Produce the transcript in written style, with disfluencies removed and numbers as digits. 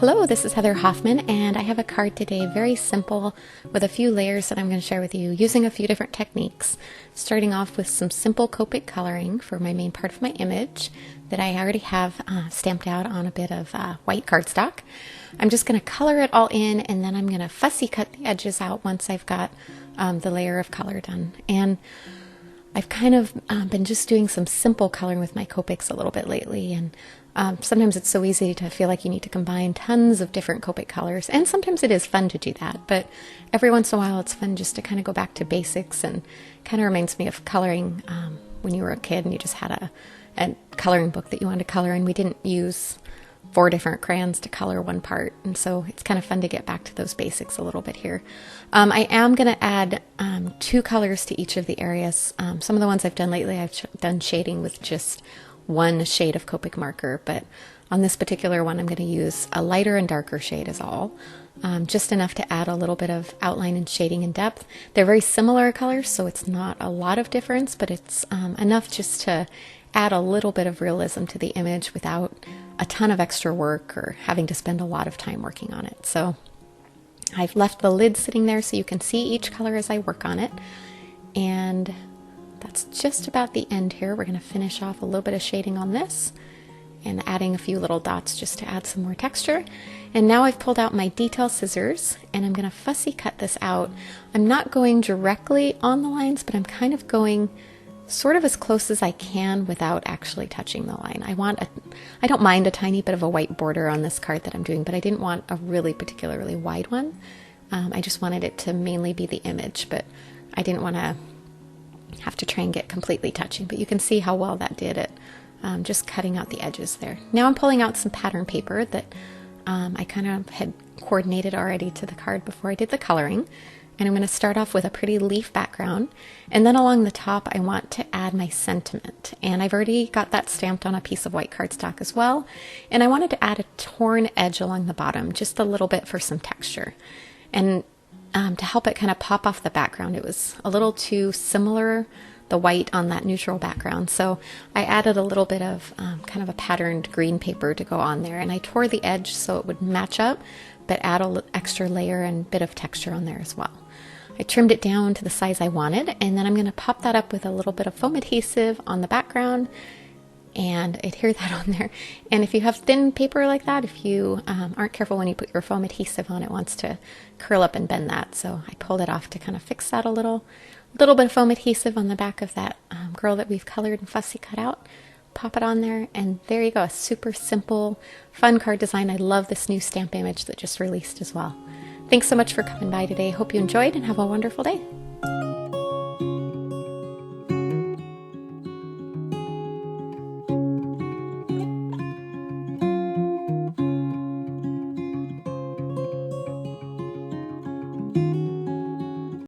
Hello, this is Heather Hoffman, and I have a card today, very simple, with a few layers that I'm going to share with you using a few different techniques. Starting off with some simple Copic coloring for my main part of my image that I already have stamped out on a bit of white cardstock. I'm just going to color it all in, and then I'm going to fussy cut the edges out once I've got the layer of color done. And I've kind of been just doing some simple coloring with my Copics a little bit lately, and sometimes it's so easy to feel like you need to combine tons of different Copic colors, and sometimes it is fun to do that, but every once in a while it's fun just to kind of go back to basics, and kind of reminds me of coloring when you were a kid and you just had a coloring book that you wanted to color, and we didn't use 4 different crayons to color one part, and so it's kind of fun to get back to those basics a little bit here. I am going to add 2 colors to each of the areas. Some of the ones I've done lately, I've done shading with just 1 shade of Copic marker, but on this particular one I'm going to use a lighter and darker shade is all. Just enough to add a little bit of outline and shading and depth. They're very similar colors, so it's not a lot of difference, but it's enough just to add a little bit of realism to the image without a ton of extra work or having to spend a lot of time working on it. So I've left the lid sitting there so you can see each color as I work on it. And that's just about the end here. We're going to finish off a little bit of shading on this and adding a few little dots just to add some more texture. And now I've pulled out my detail scissors and I'm going to fussy cut this out. I'm not going directly on the lines, but I'm kind of going sort of as close as I can without actually touching the line. I don't mind a tiny bit of a white border on this card that I'm doing, but I didn't want a really particularly wide one. I just wanted it to mainly be the image, but I didn't want to have to try and get completely touching, but you can see how well that did it, just cutting out the edges there. Now I'm pulling out some pattern paper that I kind of had coordinated already to the card before I did the coloring. And I'm going to start off with a pretty leaf background, and then along the top I want to add my sentiment, and I've already got that stamped on a piece of white cardstock as well, and I wanted to add a torn edge along the bottom, just a little bit for some texture, and to help it kind of pop off the background. It was a little too similar, the white on that neutral background, so I added a little bit of kind of a patterned green paper to go on there, and I tore the edge so it would match up, but add an extra layer and bit of texture on there as well. I trimmed it down to the size I wanted, and then I'm going to pop that up with a little bit of foam adhesive on the background and adhere that on there. And if you have thin paper like that, if you aren't careful when you put your foam adhesive on, it wants to curl up and bend that. So I pulled it off to kind of fix that a little bit of foam adhesive on the back of that girl that we've colored and fussy cut out. Pop it on there, and there you go, a super simple, fun card design. I love this new stamp image that just released as well. Thanks so much for coming by today. Hope you enjoyed and have a wonderful day.